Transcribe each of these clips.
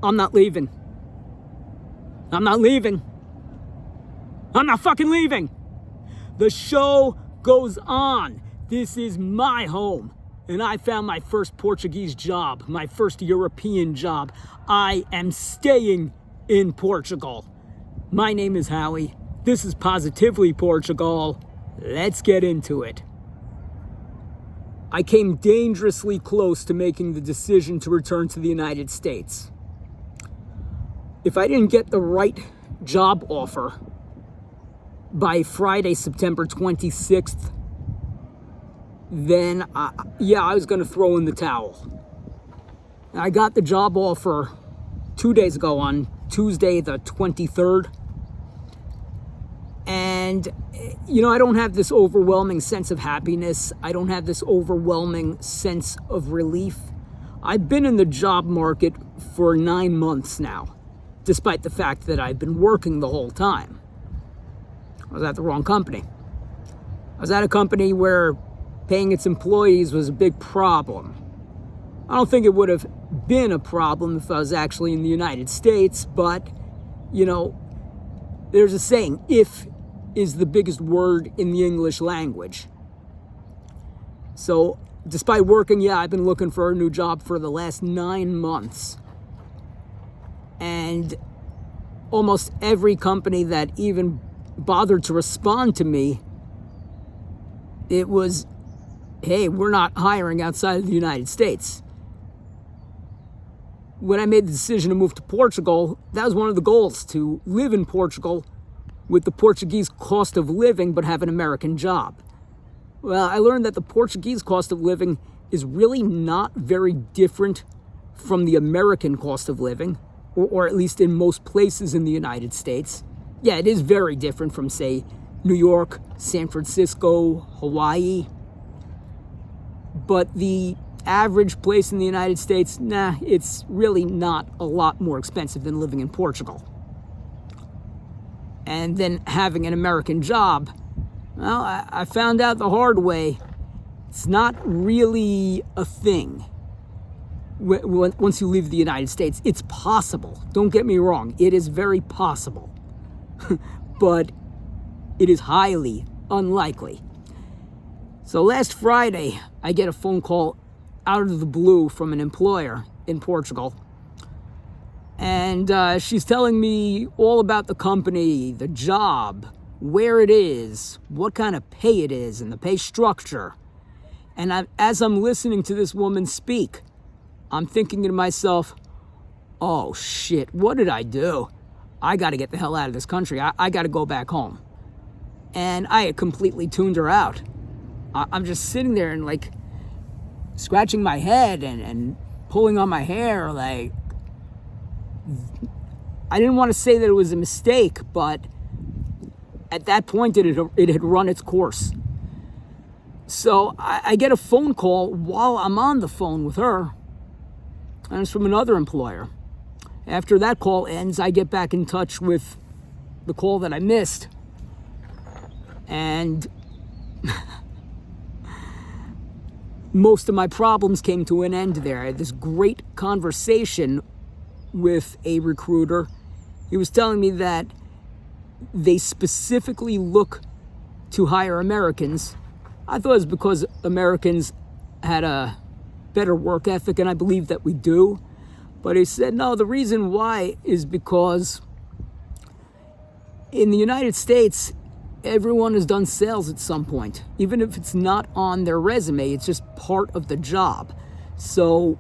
I'm not leaving. I'm not leaving. I'm not fucking leaving. The show goes on. This is my home. And I found my first Portuguese job, my first European job. I am staying in Portugal. My name is Howie. This is Positively Portugal. Let's get into it. I came dangerously close to making the decision to return to the United States. If I didn't get the right job offer by Friday, September 26th, then I was going to throw in the towel. I got the job offer 2 days ago on Tuesday, the 23rd. And, I don't have this overwhelming sense of happiness. I don't have this overwhelming sense of relief. I've been in the job market for 9 months now, despite the fact that I've been working the whole time. I was at the wrong company. I was at a company where paying its employees was a big problem. I don't think it would have been a problem if I was actually in the United States, but, there's a saying, if is the biggest word in the English language. So, despite working, I've been looking for a new job for the last 9 months. And almost every company that even bothered to respond to me, it was, hey, we're not hiring outside of the United States. When I made the decision to move to Portugal, that was one of the goals, to live in Portugal with the Portuguese cost of living, but have an American job. Well, I learned that the Portuguese cost of living is really not very different from the American cost of living, or at least in most places in the United States. Yeah, it is very different from, say, New York, San Francisco, Hawaii. But the average place in the United States, it's really not a lot more expensive than living in Portugal. And then having an American job, well, I found out the hard way, it's not really a thing. Once you leave the United States, it's possible. Don't get me wrong, it is very possible. But it is highly unlikely. So last Friday, I get a phone call out of the blue from an employer in Portugal. And she's telling me all about the company, the job, where it is, what kind of pay it is, and the pay structure. And as I'm listening to this woman speak, I'm thinking to myself, oh shit, what did I do? I got to get the hell out of this country. I got to go back home. And I had completely tuned her out. I'm just sitting there and scratching my head and pulling on my hair. I didn't want to say that it was a mistake, but at that point it had run its course. So I get a phone call while I'm on the phone with her, and it's from another employer. After that call ends, I get back in touch with the call that I missed. And most of my problems came to an end there. I had this great conversation with a recruiter. He was telling me that they specifically look to hire Americans. I thought it was because Americans had a better work ethic, and I believe that we do. But he said, no, the reason why is because in the United States, everyone has done sales at some point. Even if it's not on their resume, it's just part of the job. So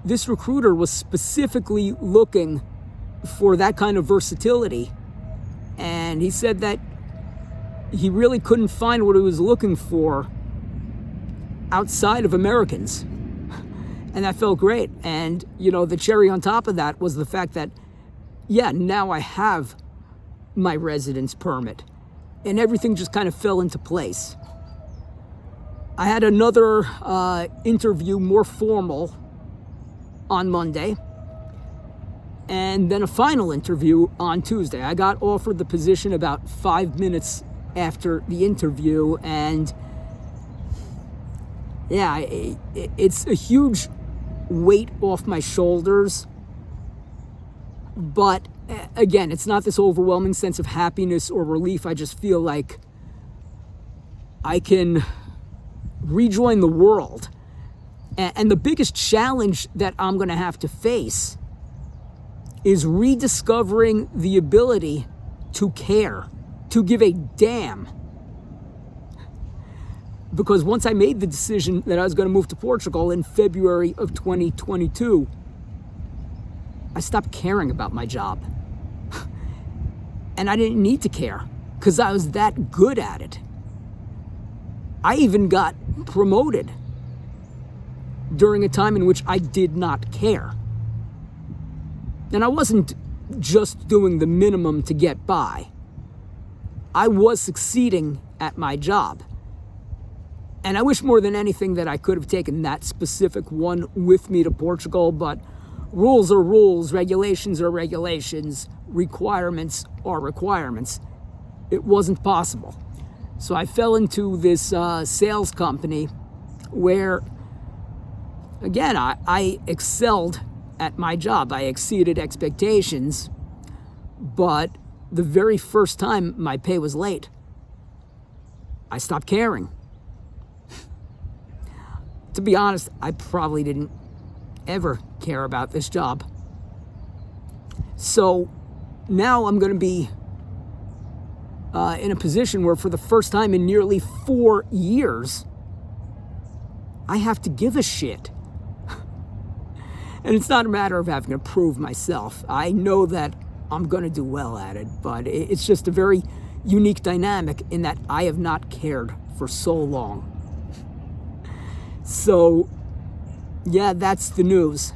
this recruiter was specifically looking for that kind of versatility. And he said that he really couldn't find what he was looking for outside of Americans. And that felt great. And, the cherry on top of that was the fact that, now I have my residence permit. And everything just kind of fell into place. I had another interview, more formal, on Monday. And then a final interview on Tuesday. I got offered the position about 5 minutes after the interview. And it's a huge weight off my shoulders But again, it's not this overwhelming sense of happiness or relief. I just feel like I can rejoin the world. And the biggest challenge that I'm going to have to face is rediscovering the ability to care, to give a damn. Because once I made the decision that I was going to move to Portugal in February of 2022, I stopped caring about my job. And I didn't need to care because I was that good at it. I even got promoted during a time in which I did not care. And I wasn't just doing the minimum to get by. I was succeeding at my job. And I wish more than anything that I could have taken that specific one with me to Portugal, but rules are rules, regulations are regulations, requirements are requirements. It wasn't possible. So I fell into this sales company where, again, I excelled at my job. I exceeded expectations, but the very first time my pay was late, I stopped caring. To be honest, I probably didn't ever care about this job. So now I'm going to be in a position where for the first time in nearly 4 years, I have to give a shit. And it's not a matter of having to prove myself. I know that I'm going to do well at it, but it's just a very unique dynamic in that I have not cared for so long. So, yeah, that's the news.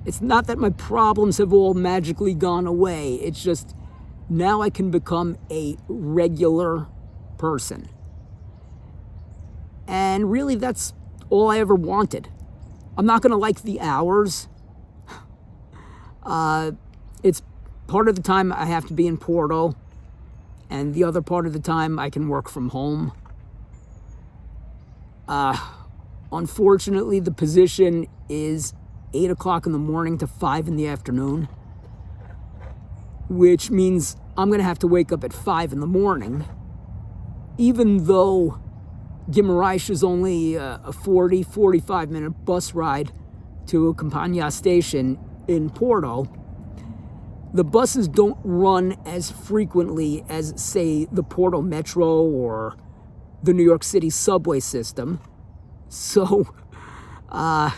It's not that my problems have all magically gone away. It's just now I can become a regular person. And really, that's all I ever wanted. I'm not going to like the hours. It's part of the time I have to be in Porto, and the other part of the time I can work from home. Unfortunately, the position is 8 o'clock in the morning to 5 in the afternoon, which means I'm going to have to wake up at 5 in the morning, even though Guimarães is only a 45-minute bus ride to a Companhia station in Porto. The buses don't run as frequently as, say, the Porto Metro or the New York City subway system. So I'm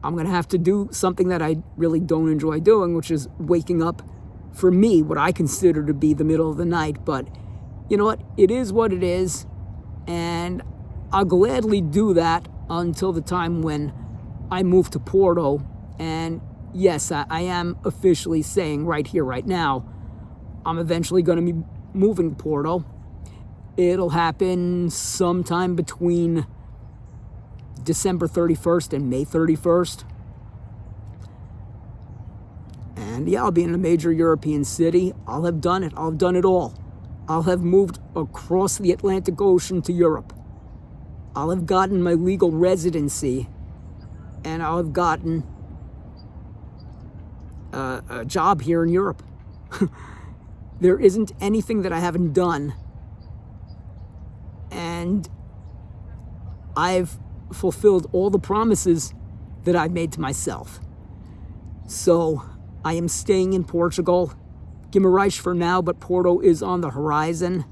going to have to do something that I really don't enjoy doing, which is waking up, for me, what I consider to be the middle of the night. But you know what? It is what it is. And I'll gladly do that until the time when I move to Porto. And yes, I am officially saying right here, right now, I'm eventually going to be moving to Porto. It'll happen sometime between December 31st and May 31st. And yeah, I'll be in a major European city. I'll have done it. I'll have done it all. I'll have moved across the Atlantic Ocean to Europe. I'll have gotten my legal residency, and I'll have gotten a job here in Europe. There isn't anything that I haven't done. And I've fulfilled all the promises that I've made to myself. So I am staying in Portugal. Guimarães for now, but Porto is on the horizon.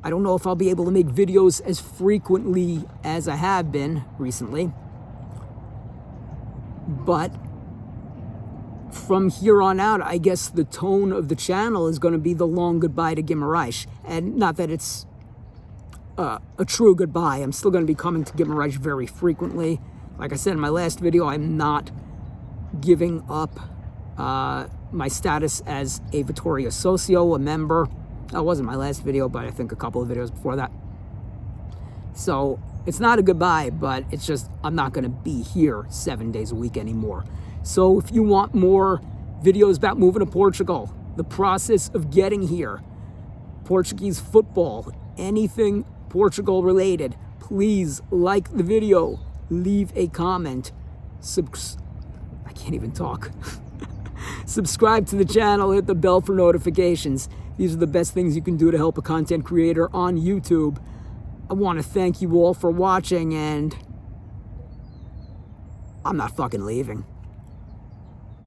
I don't know if I'll be able to make videos as frequently as I have been recently. But from here on out, I guess the tone of the channel is going to be the long goodbye to Guimarães. And not that it's a true goodbye. I'm still going to be coming to Guimarães very frequently. Like I said in my last video, I'm not giving up my status as a Vitória Socio, a member. That wasn't my last video, but I think a couple of videos before that. So it's not a goodbye, but it's just I'm not going to be here 7 days a week anymore. So if you want more videos about moving to Portugal, the process of getting here, Portuguese football, anything Portugal related, please like the video, leave a comment, I can't even talk. Subscribe to the channel, hit the bell for notifications. These are the best things you can do to help a content creator on YouTube. I want to thank you all for watching, and I'm not fucking leaving.